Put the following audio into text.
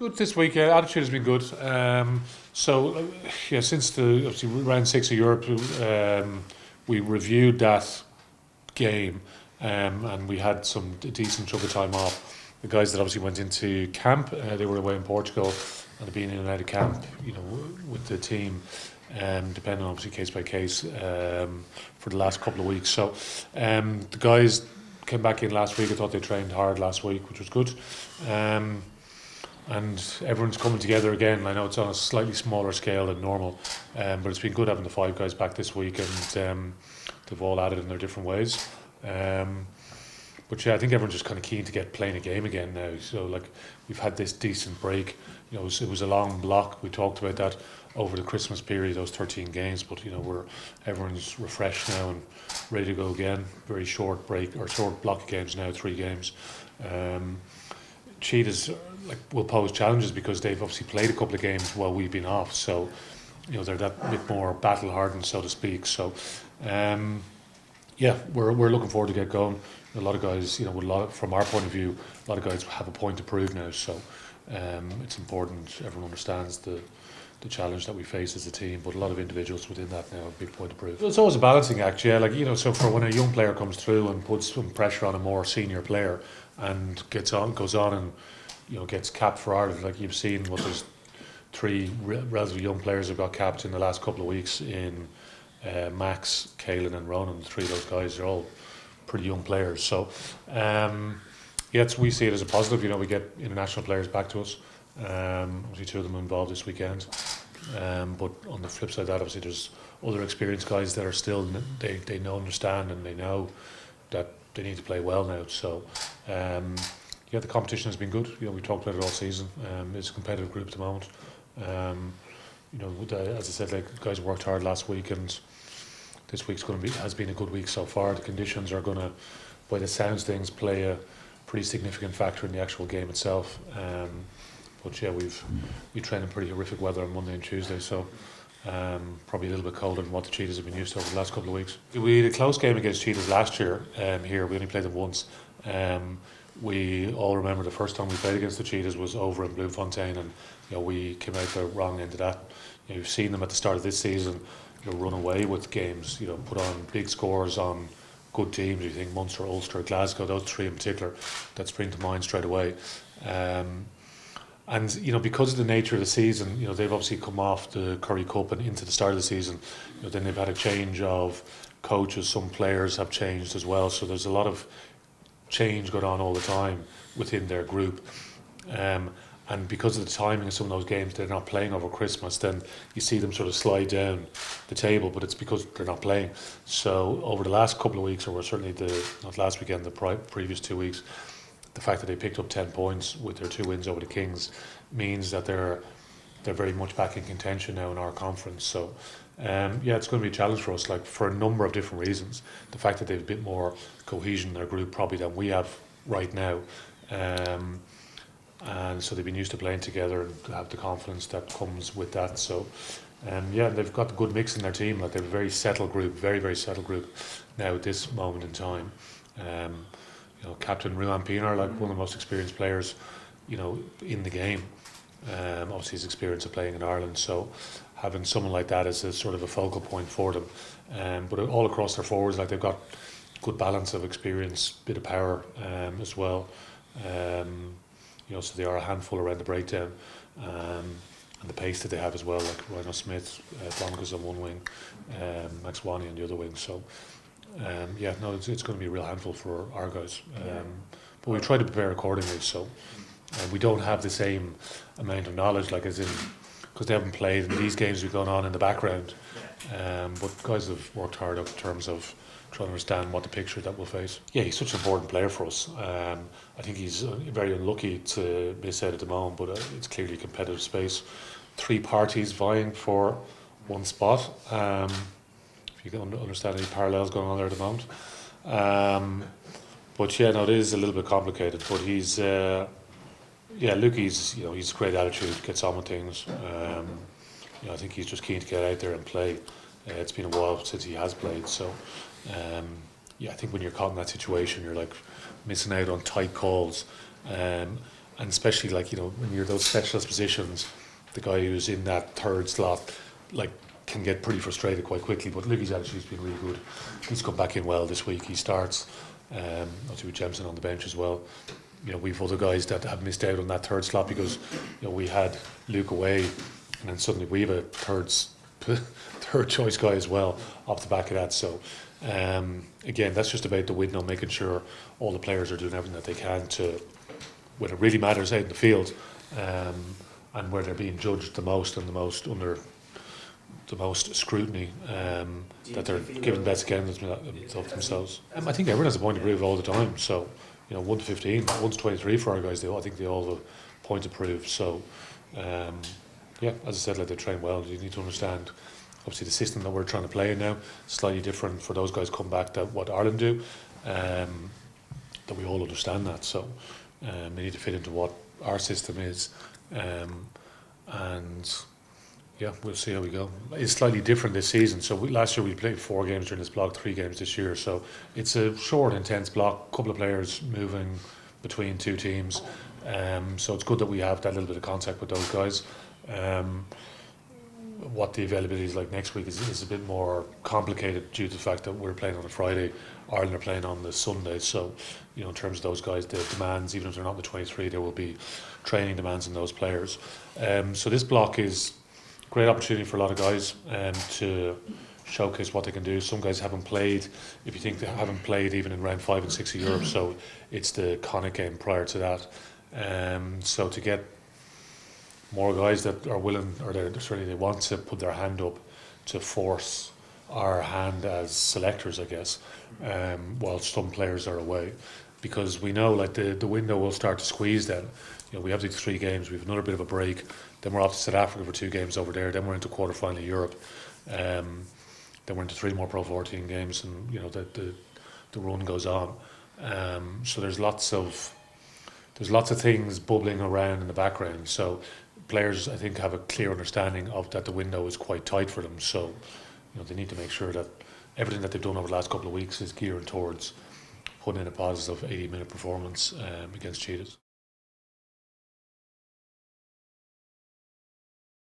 Good this week. Attitude has been good. Since the obviously round six of Europe, we reviewed that game, and we had some decent chunk of time off. The guys that obviously went into camp, they were away in Portugal, and have been in and out of camp, with the team, depending on obviously case by case, for the last couple of weeks. So, the guys came back in last week. I thought they trained hard last week, which was good. And everyone's coming together again. I know it's on a slightly smaller scale than normal, but it's been good having the five guys back this week, and they've all added in their different ways. But yeah, I think everyone's just kind of keen to get playing a game again now. So like we've had this decent break. It was a long block. We talked about that over the Christmas period, those 13 games. But everyone's refreshed now and ready to go again. Very short break or short block of games now, 3 games. Cheetahs will pose challenges because they've obviously played a couple of games while we've been off. So they're that bit more battle hardened, so to speak. So we're looking forward to get going. A lot of guys, from our point of view, a lot of guys have a point to prove now. So it's important everyone understands the challenge that we face as a team, but a lot of individuals within that now have a big point to prove. It's always a balancing act, yeah. So for when a young player comes through and puts some pressure on a more senior player and goes on and gets capped for Ireland, like you've seen, there's 3 relatively young players who got capped in the last couple of weeks in Max, Cullen and Ronan. The 3 of those guys are all pretty young players. So we see it as a positive. We get international players back to us. Obviously 2 of them involved this weekend. But on the flip side of that, obviously there's other experienced guys that are still, they know, understand, and they know that they need to play well now. So the competition has been good. We talked about it all season. It's a competitive group at the moment. As I said, guys worked hard last week, and this week's has been a good week so far. The conditions are going to, by the sounds things, play a pretty significant factor in the actual game itself. We train in pretty horrific weather on Monday and Tuesday, so probably a little bit colder than what the Cheetahs have been used to over the last couple of weeks. We had a close game against Cheetahs last year. Here we only played them once. We all remember the first time we played against the Cheetahs was over in Bloemfontein, and we came out the wrong end of that. You've seen them at the start of this season, run away with games, put on big scores on good teams. You think Munster, Ulster, Glasgow, those 3 in particular that spring to mind straight away. And because of the nature of the season, they've obviously come off the Curry Cup and into the start of the season. Then they've had a change of coaches. Some players have changed as well. So there's a lot of change going on all the time within their group. And because of the timing of some of those games, they're not playing over Christmas. Then you see them sort of slide down the table, but it's because they're not playing. So over the last couple of weeks, or certainly not last weekend, the previous 2 weeks, the fact that they picked up 10 points with their 2 wins over the Kings means that they're very much back in contention now in our conference. So it's going to be a challenge for us, for a number of different reasons. The fact that they've a bit more cohesion in their group probably than we have right now, and so they've been used to playing together and have the confidence that comes with that. So they've got a good mix in their team. They're a very settled group, very, very settled group now at this moment in time. Captain Ruan Pinar, one of the most experienced players, in the game. Obviously his experience of playing in Ireland, so having someone like that as a sort of a focal point for them. But all across their forwards, they've got good balance of experience, bit of power as well. So they are a handful around the breakdown, and the pace that they have as well, like Rhino Smith, Broncos on one wing, Max Wani on the other wing. So it's going to be a real handful for our guys. But we try to prepare accordingly. So we don't have the same amount of knowledge, because they haven't played, and these games have gone on in the background. But guys have worked hard in terms of trying to understand what the picture that we'll face. Yeah, he's such an important player for us. I think he's very unlucky to miss out at the moment, but it's clearly a competitive space. 3 parties vying for 1 spot. If you can understand any parallels going on there at the moment. But it is a little bit complicated. But he's, he's a great attitude, gets on with things. I think he's just keen to get out there and play. It's been a while since he has played, so I think when you're caught in that situation, you're missing out on tight calls. and especially when you're those specialist positions, the guy who's in that third slot like can get pretty frustrated quite quickly. But Lucky's attitude's been really good. He's come back in well this week. He starts. Obviously with Jemison on the bench as well. We've other guys that have missed out on that third slot because we had Luke away, and then suddenly we have a third choice guy as well off the back of that. So again, that's just about the window, making sure all the players are doing everything that they can to, when it really matters out in the field, and where they're being judged the most and the most under the most scrutiny, that they're giving the best account of themselves. I think everyone has a point to prove all the time. So 1 to 15, 1 to 23 for our guys. I think they all have a point to prove. So as I said, they train well. You need to understand. Obviously, the system that we're trying to play in now is slightly different for those guys come back than what Ireland do. That we all understand that. So we need to fit into what our system is, and we'll see how we go. It's slightly different this season. So last year we played 4 games during this block, 3 games this year. So it's a short, intense block. A couple of players moving between 2 teams. So it's good that we have that little bit of contact with those guys. What the availability is like next week is a bit more complicated due to the fact that we're playing on a Friday, Ireland are playing on the Sunday. So, in terms of those guys, the demands, even if they're not in the 23, there will be training demands on those players. So this block is a great opportunity for a lot of guys to showcase what they can do. Some guys haven't played, if you think they haven't played even in round 5 and 6 of Europe, so it's the Connacht game prior to that. So to get more guys that are willing, or they want to put their hand up to force our hand as selectors, I guess, while some players are away, because we know the window will start to squeeze then. We have these 3 games, we have another bit of a break, then we're off to South Africa for 2 games over there, then we're into quarter-final of Europe, then we're into 3 more Pro 14 games, and the run goes on. So there's lots of things bubbling around in the background. So players, I think, have a clear understanding of that the window is quite tight for them. So they need to make sure that everything that they've done over the last couple of weeks is geared towards putting in a positive 80-minute performance against Cheetahs.